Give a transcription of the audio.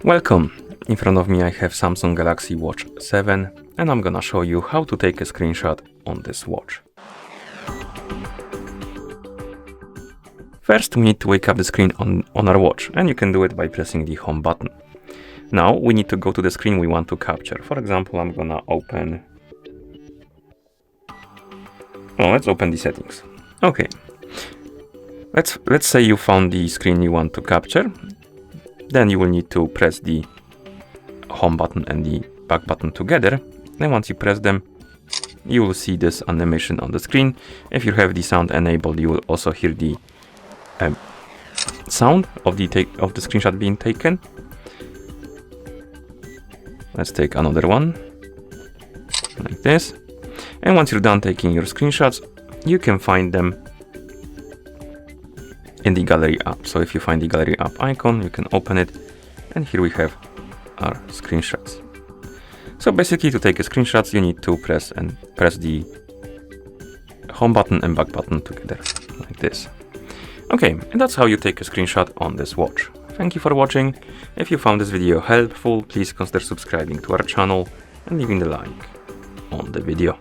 Welcome! In front of me I have Samsung Galaxy Watch 7 and I'm gonna show you how to take a screenshot on this watch. First we need to wake up the screen on our watch, and you can do it by pressing the home button. Now we need to go to the screen we want to capture. For example, I'm gonna open... let's open the settings. Okay. Let's say you found the screen you want to capture. Then you will need to press the home button and the back button together. Then once you press them, you will see this animation on the screen. If you have the sound enabled, you will also hear the sound of the screenshot being taken. Let's take another one, like this. And once you're done taking your screenshots, you can find them in the gallery app. So if you find the gallery app icon, you can open it, and here we have our screenshots. So basically, to take a screenshot, you need to press the home button and back button together, like this. Okay, and that's how you take a screenshot on this watch. Thank you for watching. If you found this video helpful, please consider subscribing to our channel and leaving a like on the video.